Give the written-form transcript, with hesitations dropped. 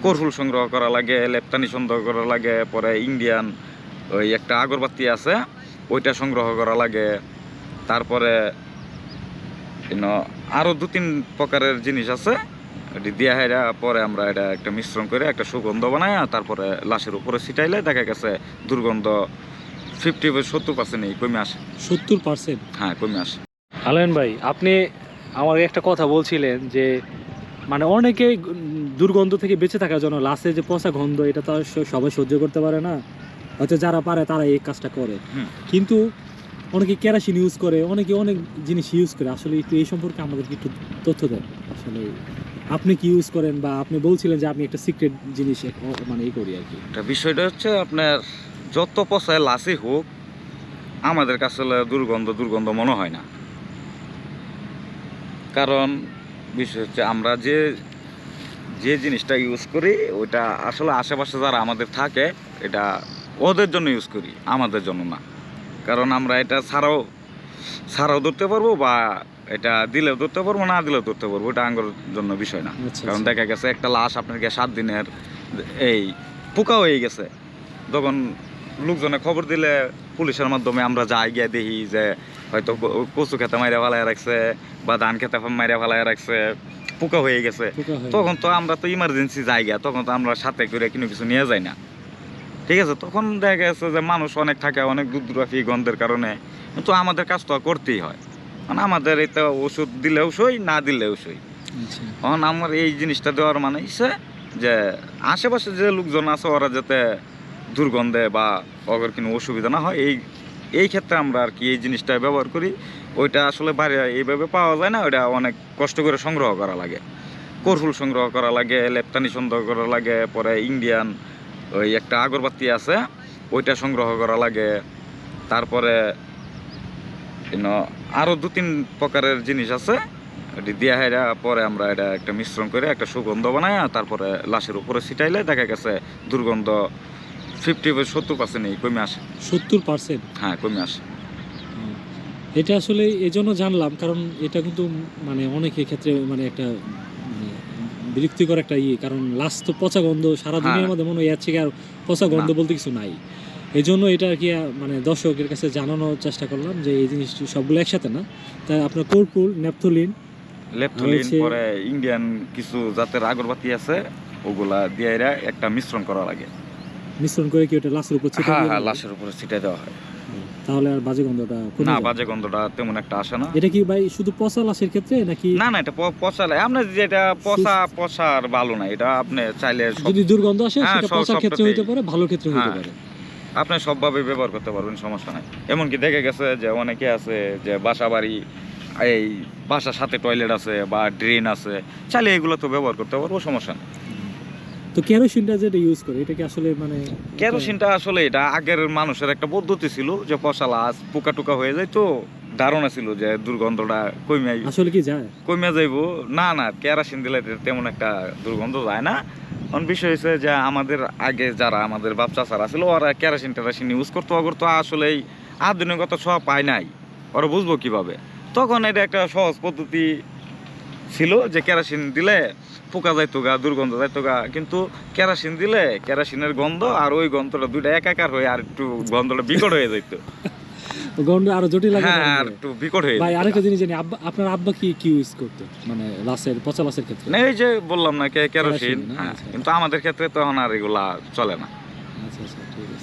কর্ফুল সংগ্রহ করা লাগে, লেপটানি সংগ্রহ করা লাগে, পরে ইন্ডিয়ান ওই একটা আগরবাতি আছে ওইটা সংগ্রহ করা লাগে। তারপরে আরও 2-3 প্রকারের জিনিস আছে, এটি দিয়া হেরা পরে আমরা এটা একটা মিশ্রণ করে একটা সুগন্ধ বানাই, তারপরে লাশের উপরে ছিটাইলে দেখা গেছে দুর্গন্ধ 50-70% কমে আসে। 70%? হ্যাঁ, কমে আসে। আলায়ন ভাই, আপনি আমাকে একটা কথা বলছিলেন যে মানে অনেকে দুর্গন্ধ থেকে বেঁচে থাকার জন্য লাশে যে পচা গন্ধ এটা তো আর সবাই সহ্য করতে পারে না, হয়তো যারা পারে তারা এই কাজটা করে। কিন্তু অনেকে কেরাসিন ইউজ করে, অনেকে অনেক জিনিস ইউজ করে। আসলে একটু এই সম্পর্কে আমাদেরকে একটু তথ্য দেন। আসলে আপনি কি ইউজ করেন, বা আপনি বলছিলেন যে আপনি একটা সিক্রেট জিনিস মানে এই করি আর কি। এটা বিষয়টা হচ্ছে আপনার যত পচায় লাশই হোক আমাদের কাছে দুর্গন্ধ মনে হয় না। কারণ বিষয় হচ্ছে আমরা যে জিনিসটা ইউজ করি ওইটা আসলে আশেপাশে যারা আমাদের থাকে এটা ওদের জন্য ইউজ করি, আমাদের জন্য না। কারণ আমরা এটা ছাড়াও ধরতে পারবো, বা এটা দিলেও ধরতে পারবো, না দিলেও ধরতে পারবো, এটা আঙ্গুর জন্য বিষয় না। কারণ দেখা গেছে একটা লাশ আপনাকে 7 দিনের এই পোকা হয়ে গেছে, তখন লোকজনে খবর দিলে পুলিশের মাধ্যমে আমরা যাই গিয়ে দেখি যে হয়তো কচু খেতে মাইরা ফেলায় রাখছে, বা ধান খেতে মাইরা ফেলায় রাখছে, পোকা হয়ে গেছে। তখন তো আমরা তো ইমার্জেন্সি জায়গা, তখন তো আমরা সাথে করে কিছু নিয়ে যাই না, ঠিক আছে। তখন দেখা গেছে যে মানুষ অনেক থাকে, অনেক দূরদূরাফি গন্ধের কারণে, কিন্তু আমাদের কাজ তো করতেই হয়। মানে আমাদের এটা ওষুধ দিলেও সই, না দিলেও সই। তখন আমার এই জিনিসটা দেওয়ার মানে হচ্ছে যে আশেপাশে যে লোকজন আছে ওরা যাতে দুর্গন্ধে বা ওদের কোনো অসুবিধা না হয়, এই ক্ষেত্রে আমরা আর কি এই জিনিসটা ব্যবহার করি। ওইটা আসলে বাইরে এইভাবে পাওয়া যায় না, ওইটা অনেক কষ্ট করে সংগ্রহ করা লাগে। কর্ফুল সংগ্রহ করা লাগে, লেপটানি সংগ্রহ করা লাগে, পরে ইন্ডিয়ান ওই একটা আগরবাতি আছে ওইটা সংগ্রহ করা লাগে। তারপরে আরও 2-3 প্রকারের জিনিস আছে, এটি দিয়া হেরা পরে আমরা এটা একটা মিশ্রণ করে একটা সুগন্ধ বানাই, তারপরে লাশের উপরে ছিটাইলে দেখা গেছে দুর্গন্ধ 50-70% কমে আসে। 70%? হ্যাঁ, কমে আসে। এটা আসলে এই জন্য জানলাম, কারণ এটা কিন্তু মানে অনেকের ক্ষেত্রে মানে একটা মানে বিরক্তিকর একটা কারণ লাশ তো পচা গন্ধ সারা দুনিয়ার মধ্যে মনে হয় যাচ্ছে আর পচা গন্ধ বলতে কিছু নাই। এই জন্য এটা আর কি মানে দর্শকের কাছে জানানোর চেষ্টা করলাম যে এই জিনিস সবগুলো একসাথে না। তাই আপনার কর্পূর, লেপথলিন, পরে ইন্ডিয়ান কিছু জাতের আগরবাতি আছে, ওগুলা দিয়ে একটা মিশ্রণ করা লাগে। মিশ্রণ করে কি ওটা লাশের উপর ছিটাই দেওয়া? হ্যাঁ, লাশের উপরে ছিটাই দেওয়া হয়। তাহলে আর বাজে গন্ধটা না, বাজে গন্ধটা তেমন একটা আসে না। এটা কি ভাই শুধু পচা লাশের ক্ষেত্রে নাকি? না, এটা পচা আপনি যেটা পচার ভালো না, এটা আপনি চাইলে যদি দুর্গন্ধ আসে সেটা পচার ক্ষেত্রে হইতে পারে, ভালো ক্ষেত্রে হইতে পারে। আপনি সবভাবে ব্যবহার করতে পারবেন, সমস্যা নাই। এমনকি দেখে গেছে যে অনেকে আছে যে বাসা বাড়ি এই বাসার সাথে টয়লেট আছে বা ড্রেন আছে, চাইলে এগুলো তো ব্যবহার করতে পারবো, সমস্যা নেই। তো কেরোসিনটা যেটা ইউজ করে এটা কি আসলে মানে কেরোসিনটা আসলে এটা আগের মানুষের একটা পদ্ধতি ছিল যে পচা লাশ পোকা টোকা হয়ে যায়, তো ধারণা ছিল যে দুর্গন্ধটা আসলে কি যায় কমে যাইবো। না, কেরোসিন দিলে তেমন একটা দুর্গন্ধ যায় না। বিষয় হয়েছে যে আমাদের আগে যারা আমাদের বাপ চাচারা ছিল ওরা কেরোসিন ইউজ করতো আসলে আধুনিকতা সব পায় নাই, ওরা বুঝবো কিভাবে। তখন এটা একটা সহজ পদ্ধতি ছিল যে কেরোসিন দিলে পোকা যাইতো গা, দুর্গন্ধ যাইতো গা। কিন্তু কেরোসিন দিলে কেরোসিনের গন্ধ আর ওই গন্ধটা দুইটা একাকার হয়ে আর একটু গন্ধটা বিকট হয়ে যেত, গন্ধ আরো জটিল লাগে। হ্যাঁ, আর একটু বিকট হয়ে। ভাই আরেকটা জিনিস জানি, আপনার আব্বা কি ইউজ করতো মানে লাশের পচা লাশের ক্ষেত্রে? এই যে বললাম না কেরোসিন, কিন্তু আমাদের ক্ষেত্রে তো এখন আর এগুলা চলে না। আচ্ছা, ঠিক আছে।